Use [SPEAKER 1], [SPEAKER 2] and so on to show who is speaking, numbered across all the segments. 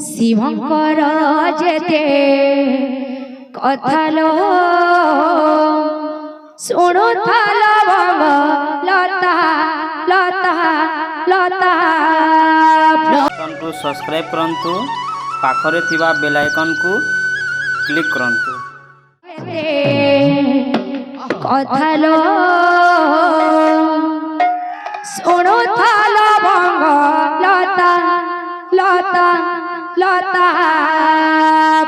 [SPEAKER 1] শিবঙ্কর যেতে কথালো শুণুথাল বঙ্গ লতা লতা লতা।
[SPEAKER 2] को सब्सक्राइब करंतु पाखरे थिबा बेल आइकन को क्लिक करंतु।
[SPEAKER 1] কথালো শুণুথাল বঙ্গ লতা লতা লতা।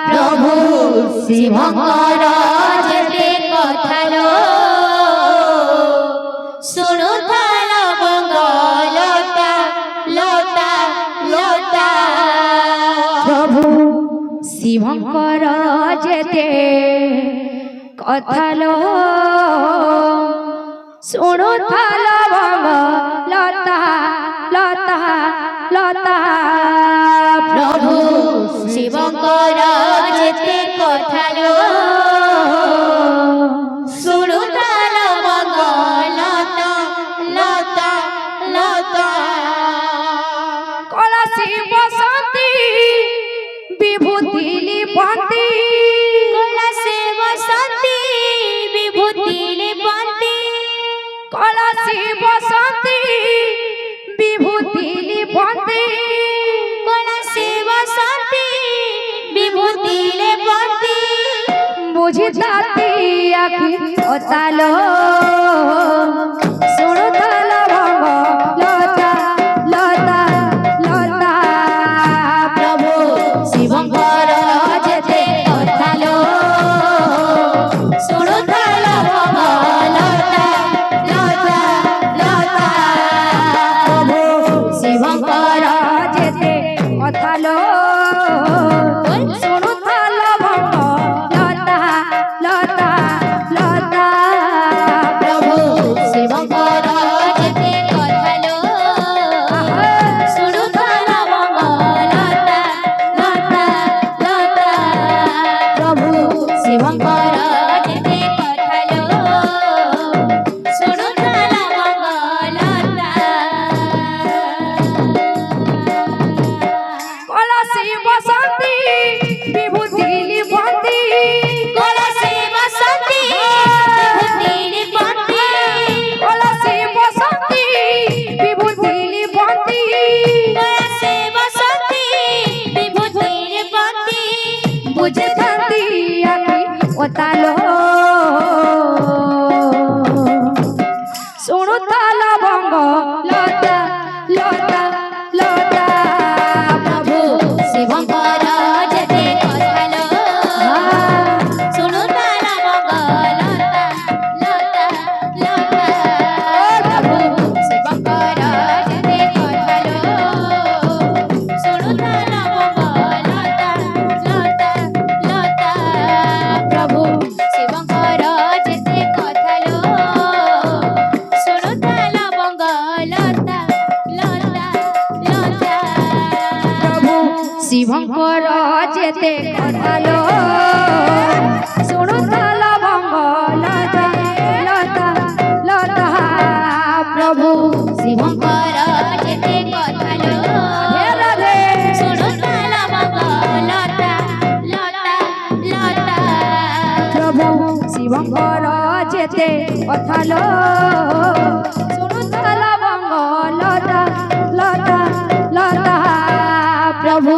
[SPEAKER 3] প্রভু শিবঙ্কর যেতে কথালো শুণুথাল বঙ্গ লতা লতা লতা।
[SPEAKER 1] প্রভু শিবঙ্কর যেতে কথালো শুণুথাল বঙ্গ লতা লতা লতা।
[SPEAKER 3] প্রভু শিবঙ্কর যেতে কথালো শুণুথাল বঙ্গ লতা লতা লতা।
[SPEAKER 1] কলসি বসন্তী বিভূতি লিপন্তি
[SPEAKER 3] কলসে বসন্তী বিভূতি লিপন্তি
[SPEAKER 1] কলসি বসন্তী বিভূতি লিপন্তি
[SPEAKER 3] কলসে বসন্তী বিভূতি লিপন্তি।
[SPEAKER 1] বুঝিতাতি আখি ওতালো শুণুথাল বঙ্গ লতা লতা লতা।
[SPEAKER 3] প্রভু শিবঙ্কর যেতে কথালো শুণুথাল বঙ্গ লতা লতা লতা। প্রভু শিবঙ্কর
[SPEAKER 1] যেতে কথালো শুণুথাল বঙ্গ লতা লতা লতা।
[SPEAKER 3] প্রভু শিবঙ্কর যেতে কথালো শুণুথাল বঙ্গ লতা লতা লতা। প্রভু শিবঙ্কর যেতে কথালো শুণুথাল বঙ্গ লতা।
[SPEAKER 1] কলসি বসন্তী বিভূতি লিপন্তি
[SPEAKER 3] কলসে বসন্তী বিভূতি লিপন্তি
[SPEAKER 1] কলসি বসন্তী বিভূতি লিপন্তি।
[SPEAKER 3] কলসে বসন্তী বিভূতি লিপন্তি।
[SPEAKER 1] বুঝিতাতি আখি ওতালো শুণুথাল বঙ্গ লতা লতা লতা।
[SPEAKER 3] প্রভু শিবঙ্কর যেতে কথালো শুণুথাল বঙ্গ লতা লতা লতা। প্রভু শিবঙ্কর যেতে কথালো শুণুথাল বঙ্গ লতা লতা লতা। প্রভু শিবঙ্কর যেতে কথালো শুণুথাল বঙ্গ লতা লতা লতা।
[SPEAKER 1] প্রভু শিবঙ্কর যেতে কথালো শুণুথাল বঙ্গ লতা লতা লতা। প্রভু
[SPEAKER 3] শিবঙ্কর যেতে কথালো
[SPEAKER 1] রাধে
[SPEAKER 3] শুণুথাল বঙ্গ লতা লতা লতা।
[SPEAKER 1] প্রভু শিবঙ্কর যেতে কথালো শুণুথাল বঙ্গ লতা লতা লতা। প্রভু